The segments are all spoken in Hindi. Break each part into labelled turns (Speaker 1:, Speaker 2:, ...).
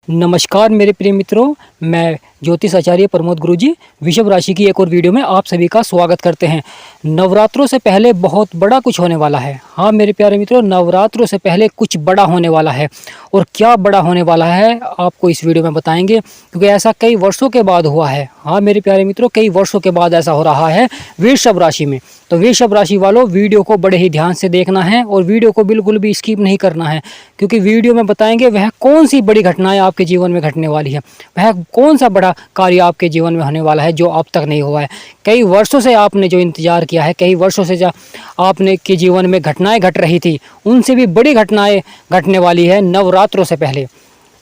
Speaker 1: नमस्कार मेरे प्रिय मित्रों, मैं ज्योतिष आचार्य प्रमोद गुरुजी वृषभ राशि की एक और वीडियो में आप सभी का स्वागत करते हैं। नवरात्रों से पहले बहुत बड़ा कुछ होने वाला है। हाँ मेरे प्यारे मित्रों, नवरात्रों से पहले कुछ बड़ा होने वाला है और क्या बड़ा होने वाला है आपको इस वीडियो में बताएंगे, क्योंकि ऐसा कई वर्षों के बाद हुआ है। हाँ मेरे प्यारे मित्रों, कई वर्षों के बाद ऐसा हो रहा है वृषभ राशि में। तो वृषभ राशि वालों, वीडियो को बड़े ही ध्यान से देखना है और वीडियो को बिल्कुल भी स्किप नहीं करना है, क्योंकि वीडियो में बताएंगे वह कौन सी बड़ी घटनाएं आपके जीवन में घटने वाली है, वह कौन सा बड़ा कार्य आपके जीवन में होने वाला है जो अब तक नहीं हुआ है। कई वर्षों से आपने जो इंतजार किया है, कई वर्षों से जो आपने के जीवन में घटनाएं घट रही थी, उनसे भी बड़ी घटनाएं घटने वाली है नवरात्रों से पहले।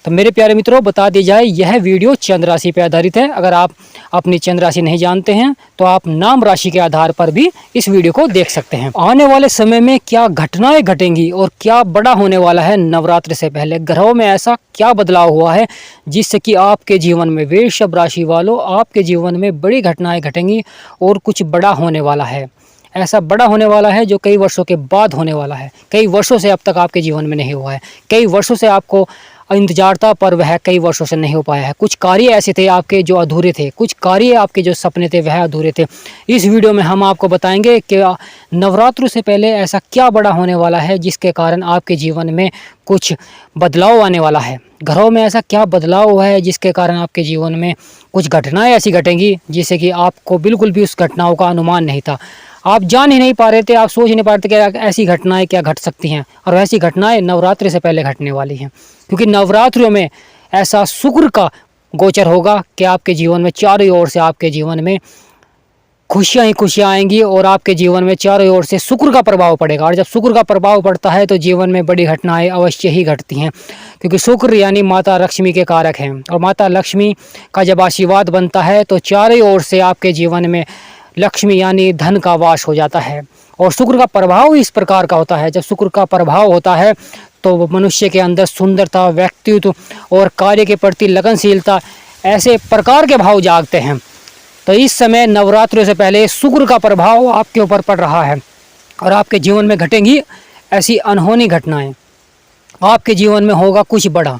Speaker 1: तो मेरे प्यारे मित्रों, बता दी जाए, यह वीडियो चंद्र राशि पर आधारित है। अगर आप अपनी चंद्र राशि नहीं जानते हैं तो आप नाम राशि के आधार पर भी इस वीडियो को देख सकते हैं। आने वाले समय में क्या घटनाएं घटेंगी और क्या बड़ा होने वाला है नवरात्र से पहले, ग्रहों में ऐसा क्या बदलाव हुआ है जिससे कि आपके जीवन में, वृषभ राशि वालों, आपके जीवन में बड़ी घटनाएं घटेंगी और कुछ बड़ा होने वाला है। ऐसा बड़ा होने वाला है जो कई वर्षों के बाद होने वाला है। कई वर्षों से अब तक आपके जीवन में नहीं हुआ है। कई वर्षों से आपको इंतजार था पर वह कई वर्षों से नहीं हो पाया है। कुछ कार्य ऐसे थे आपके जो अधूरे थे, कुछ कार्य आपके जो सपने थे वह अधूरे थे। इस वीडियो में हम आपको बताएंगे कि नवरात्रों से पहले ऐसा क्या बड़ा होने वाला है जिसके कारण आपके जीवन में कुछ बदलाव आने वाला है। घरों में ऐसा क्या बदलाव हुआ है जिसके कारण आपके जीवन में कुछ घटनाएं ऐसी घटेंगी जिससे कि आपको बिल्कुल भी उस घटनाओं का अनुमान नहीं था। आप जान ही नहीं पा रहे थे, आप सोच ही नहीं पा रहे थे कि ऐसी घटनाएं क्या घट सकती हैं, और ऐसी घटनाएं नवरात्रि से पहले घटने वाली हैं। क्योंकि नवरात्रियों में ऐसा शुक्र का गोचर होगा कि आपके जीवन में चारों ओर से आपके जीवन में खुशियां ही खुशियां आएंगी और आपके जीवन में चारों ओर से शुक्र का प्रभाव पड़ेगा। और जब शुक्र का प्रभाव पड़ता है तो जीवन में बड़ी घटनाएं अवश्य ही घटती हैं, क्योंकि शुक्र यानी माता लक्ष्मी के कारक हैं। और माता लक्ष्मी का जब आशीर्वाद बनता है तो चारों ओर से आपके जीवन में लक्ष्मी यानी धन का वास हो जाता है। और शुक्र का प्रभाव इस प्रकार का होता है, जब शुक्र का प्रभाव होता है तो मनुष्य के अंदर सुंदरता, व्यक्तित्व और कार्य के प्रति लगनशीलता, ऐसे प्रकार के भाव जागते हैं। तो इस समय नवरात्रों से पहले शुक्र का प्रभाव आपके ऊपर पड़ रहा है और आपके जीवन में घटेंगी ऐसी अनहोनी घटनाएं। आपके जीवन में होगा कुछ बड़ा,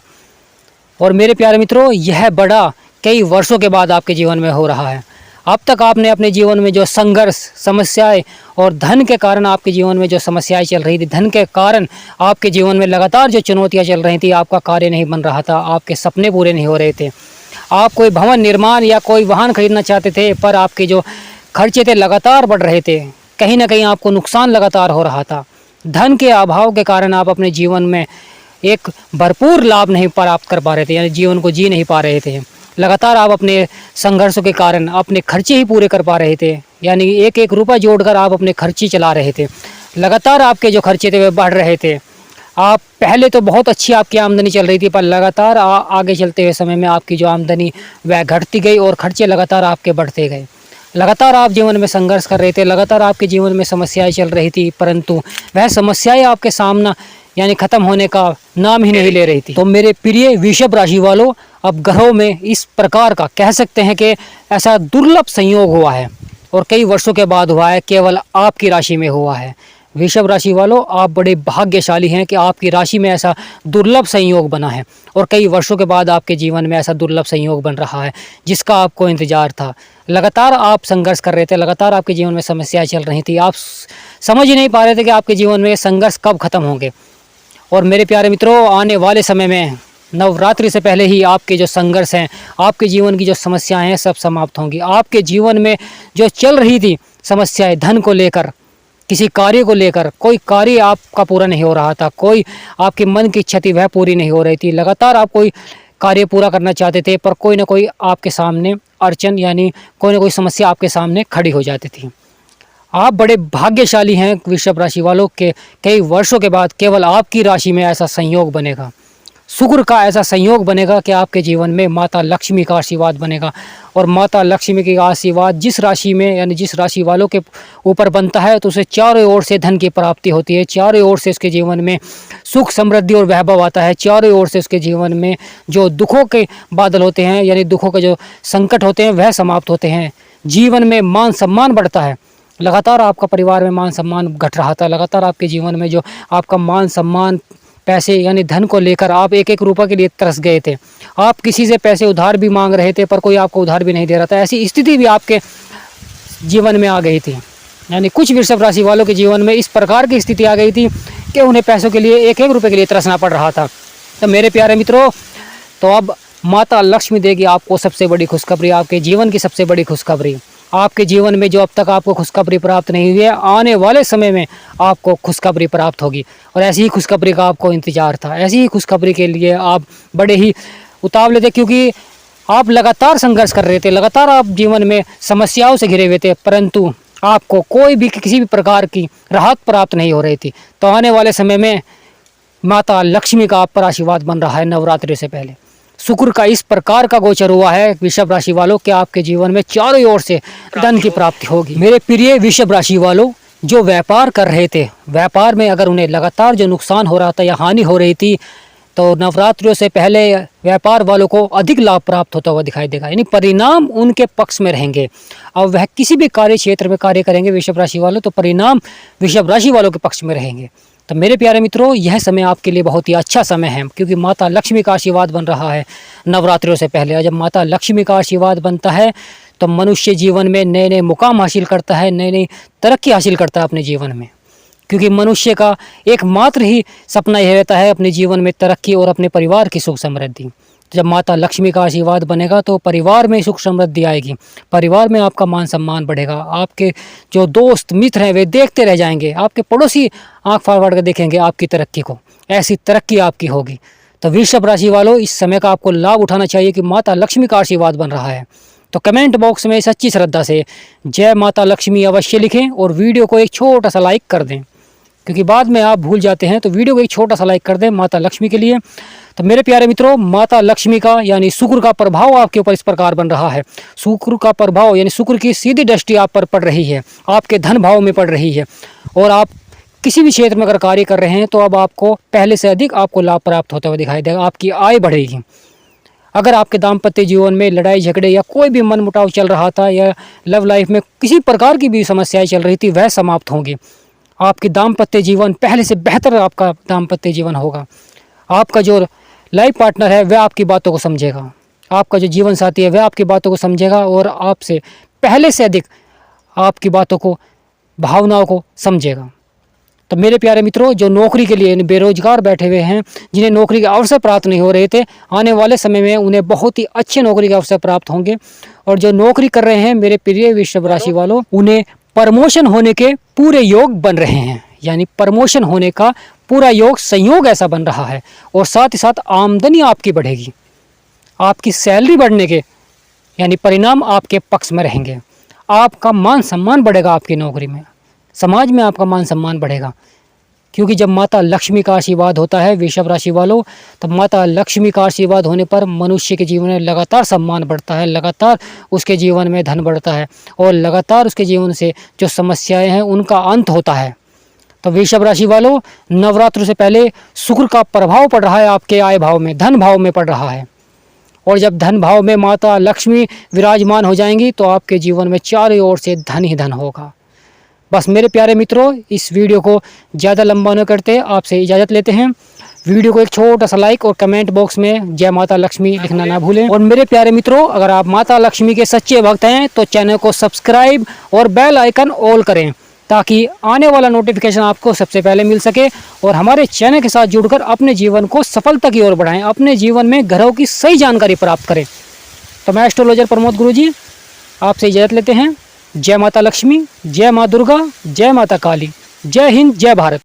Speaker 1: और मेरे प्यारे मित्रों, यह बड़ा कई वर्षों के बाद आपके जीवन में हो रहा है। अब तक आपने अपने जीवन में जो संघर्ष, समस्याएं और धन के कारण आपके जीवन में जो समस्याएं चल रही थी, धन के कारण आपके जीवन में लगातार जो चुनौतियां चल रही थी, आपका कार्य नहीं बन रहा था, आपके सपने पूरे नहीं हो रहे थे, आप कोई भवन निर्माण या कोई वाहन खरीदना चाहते थे पर आपके जो खर्चे थे लगातार बढ़ रहे थे, कहीं ना कहीं आपको नुकसान लगातार हो रहा था। धन के अभाव के कारण आप अपने जीवन में एक भरपूर लाभ नहीं प्राप्त कर पा रहे थे, यानी जीवन को जी नहीं पा रहे थे। लगातार आप अपने संघर्षों के कारण अपने खर्चे ही पूरे कर पा रहे थे, यानी एक एक रुपया जोड़कर आप अपने खर्चे चला रहे थे। लगातार आपके जो खर्चे थे वे बढ़ रहे थे। आप पहले तो बहुत अच्छी आपकी आमदनी चल रही थी, पर लगातार आगे चलते हुए समय में आपकी जो आमदनी वह घटती गई और खर्चे लगातार आपके बढ़ते गए। लगातार आप जीवन में संघर्ष कर रहे थे, लगातार आपके जीवन में समस्याएं चल रही थी, परंतु वह समस्याएं आपके सामना यानी ख़त्म होने का नाम ही नहीं ले रही थी। तो मेरे प्रिय वृषभ राशि वालों, अब ग्रहों में इस प्रकार का कह सकते हैं कि ऐसा दुर्लभ संयोग हुआ है और कई वर्षों के बाद हुआ है, केवल आपकी राशि में हुआ है। वृषभ राशि वालों, आप बड़े भाग्यशाली हैं कि आपकी राशि में ऐसा दुर्लभ संयोग बना है और कई वर्षों के बाद आपके जीवन में ऐसा दुर्लभ संयोग बन रहा है जिसका आपको इंतजार था। लगातार आप संघर्ष कर रहे थे, लगातार आपके जीवन में समस्याएं चल रही थी, आप समझ ही नहीं पा रहे थे कि आपके जीवन में संघर्ष कब खत्म होंगे। और मेरे प्यारे मित्रों, आने वाले समय में नवरात्रि से पहले ही आपके जो संघर्ष हैं, आपके जीवन की जो समस्याएं हैं, सब समाप्त होंगी। आपके जीवन में जो चल रही थी समस्याएं, धन को लेकर, किसी कार्य को लेकर, कोई कार्य आपका पूरा नहीं हो रहा था, कोई आपके मन की इच्छा थी वह पूरी नहीं हो रही थी, लगातार आप कोई कार्य पूरा करना चाहते थे पर कोई ना कोई आपके सामने अड़चन यानी कोई ना कोई समस्या आपके सामने खड़ी हो जाती थी। आप बड़े भाग्यशाली हैं वृषभ राशि वालों के, कई वर्षों के बाद केवल आपकी राशि में ऐसा संयोग बनेगा, शुक्र का ऐसा संयोग बनेगा कि आपके जीवन में माता लक्ष्मी का आशीर्वाद बनेगा। और माता लक्ष्मी का आशीर्वाद जिस राशि में यानी जिस राशि वालों के ऊपर बनता है तो उसे चारों ओर से धन की प्राप्ति होती है, चारों ओर से उसके जीवन में सुख, समृद्धि और वैभव आता है, चारों ओर से उसके जीवन में जो दुखों के बादल होते हैं यानी दुखों के जो संकट होते हैं वह समाप्त होते हैं। जीवन में मान सम्मान बढ़ता है। लगातार आपका परिवार में मान सम्मान घट रहा था, लगातार आपके जीवन में जो आपका मान सम्मान पैसे यानी धन को लेकर आप एक एक रुपये के लिए तरस गए थे। आप किसी से पैसे उधार भी मांग रहे थे पर कोई आपको उधार भी नहीं दे रहा था। ऐसी स्थिति भी आपके जीवन में आ गई थी। यानी कुछ वृषभ राशि वालों के जीवन में इस प्रकार की स्थिति आ गई थी कि उन्हें पैसों के लिए एक एक रुपये के लिए तरसना पड़ रहा था। तो मेरे प्यारे मित्रों, तो अब माता लक्ष्मी देगी आपको सबसे बड़ी खुशखबरी, आपके जीवन की सबसे बड़ी खुशखबरी। आपके जीवन में जो अब तक आपको खुशखबरी प्राप्त नहीं हुई है, आने वाले समय में आपको खुशखबरी प्राप्त होगी। और ऐसी ही खुशखबरी का आपको इंतजार था, ऐसी ही खुशखबरी के लिए आप बड़े ही उतावले थे, क्योंकि आप लगातार संघर्ष कर रहे थे, लगातार आप जीवन में समस्याओं से घिरे हुए थे, परंतु आपको कोई भी किसी भी प्रकार की राहत प्राप्त नहीं हो रही थी। तो आने वाले समय में माता लक्ष्मी का आप पर आशीर्वाद बन रहा है। नवरात्रि से पहले शुक्र का इस प्रकार का गोचर हुआ है वृषभ राशि वालों कि आपके जीवन में चारों ओर से धन की प्राप्ति होगी। मेरे प्रिय वृषभ राशि वालों, जो व्यापार कर रहे थे, व्यापार में अगर उन्हें लगातार जो नुकसान हो रहा था या हानि हो रही थी, तो नवरात्रियों से पहले व्यापार वालों को अधिक लाभ प्राप्त होता हुआ दिखाई देगा। यानी परिणाम उनके पक्ष में रहेंगे। अब वह किसी भी कार्य क्षेत्र में कार्य करेंगे वृषभ राशि वालों, तो परिणाम वृषभ राशि वालों के पक्ष में रहेंगे। तो मेरे प्यारे मित्रों, यह समय आपके लिए बहुत ही अच्छा समय है, क्योंकि माता लक्ष्मी का आशीर्वाद बन रहा है नवरात्रियों से पहले। और जब माता लक्ष्मी का आशीर्वाद बनता है तो मनुष्य जीवन में नए नए मुकाम हासिल करता है, नई नई तरक्की हासिल करता है अपने जीवन में। क्योंकि मनुष्य का एकमात्र ही सपना यह रहता है अपने जीवन में तरक्की और अपने परिवार की सुख समृद्धि। जब माता लक्ष्मी का आशीर्वाद बनेगा तो परिवार में सुख समृद्धि आएगी, परिवार में आपका मान सम्मान बढ़ेगा, आपके जो दोस्त मित्र हैं वे देखते रह जाएंगे, आपके पड़ोसी आंख फाड़ फाड़ कर देखेंगे आपकी तरक्की को, ऐसी तरक्की आपकी होगी। तो वृषभ राशि वालों, इस समय का आपको लाभ उठाना चाहिए कि माता लक्ष्मी का आशीर्वाद बन रहा है। तो कमेंट बॉक्स में सच्ची श्रद्धा से जय माता लक्ष्मी अवश्य लिखें और वीडियो को एक छोटा सा लाइक कर दें, क्योंकि बाद में आप भूल जाते हैं। तो वीडियो को एक छोटा सा लाइक कर दें माता लक्ष्मी के लिए। तो मेरे प्यारे मित्रों, माता लक्ष्मी का यानी शुक्र का प्रभाव आपके ऊपर इस प्रकार बन रहा है। शुक्र का प्रभाव यानी शुक्र की सीधी दृष्टि आप पर पड़ रही है, आपके धन भाव में पड़ रही है। और आप किसी भी क्षेत्र में अगर कार्य कर रहे हैं तो अब आपको पहले से अधिक आपको लाभ प्राप्त होता हुआ दिखाई देगा, आपकी आय बढ़ेगी। अगर आपके दाम्पत्य जीवन में लड़ाई झगड़े या कोई भी मनमुटाव चल रहा था या लव लाइफ में किसी प्रकार की भी समस्याएं चल रही थी, वह समाप्त होंगी। आपकी दाम्पत्य जीवन पहले से बेहतर आपका दाम्पत्य जीवन होगा। आपका जो लाइफ पार्टनर है वह आपकी बातों को समझेगा, आपका जो जीवन साथी है वह आपकी बातों को समझेगा और आपसे पहले से अधिक आपकी बातों को, भावनाओं को समझेगा। तो मेरे प्यारे मित्रों, जो नौकरी के लिए बेरोजगार बैठे हुए हैं, जिन्हें नौकरी के अवसर प्राप्त नहीं हो रहे थे, आने वाले समय में उन्हें बहुत ही अच्छे नौकरी के अवसर प्राप्त होंगे। और जो नौकरी कर रहे हैं मेरे प्रिय वृषभ राशि वालों, उन्हें प्रमोशन होने के पूरे योग बन रहे हैं। यानी प्रमोशन होने का पूरा योग, संयोग ऐसा बन रहा है। और साथ ही साथ आमदनी आपकी बढ़ेगी, आपकी सैलरी बढ़ने के यानी परिणाम आपके पक्ष में रहेंगे। आपका मान सम्मान बढ़ेगा, आपकी नौकरी में, समाज में आपका मान सम्मान बढ़ेगा। क्योंकि जब माता लक्ष्मी का आशीर्वाद होता है वृषभ राशि वालों, तब माता लक्ष्मी का आशीर्वाद होने पर मनुष्य के जीवन में लगातार सम्मान बढ़ता है, लगातार उसके जीवन में धन बढ़ता है और लगातार उसके जीवन से जो समस्याएं हैं उनका अंत होता है। तो वृषभ राशि वालों, नवरात्र से पहले शुक्र का प्रभाव पड़ रहा है आपके आय भाव में, धन भाव में पड़ रहा है। और जब धन भाव में माता लक्ष्मी विराजमान हो जाएंगी तो आपके जीवन में चारों ओर से धन ही धन होगा। बस मेरे प्यारे मित्रों, इस वीडियो को ज़्यादा लंबा न करते आपसे इजाज़त लेते हैं। वीडियो को एक छोटा सा लाइक और कमेंट बॉक्स में जय माता लक्ष्मी लिखना ना भूलें। और मेरे प्यारे मित्रों, अगर आप माता लक्ष्मी के सच्चे भक्त हैं तो चैनल को सब्सक्राइब और बेल आइकन ऑल करें, ताकि आने वाला नोटिफिकेशन आपको सबसे पहले मिल सके और हमारे चैनल के साथ जुड़कर अपने जीवन को सफलता की ओर बढ़ाएं, अपने जीवन में ग्रहों की सही जानकारी प्राप्त करें। तो मैं एस्ट्रोलॉजर प्रमोद गुरुजी आपसे इजाज़त लेते हैं। जय माता लक्ष्मी, जय माँ दुर्गा, जय माता काली, जय हिंद, जय भारत।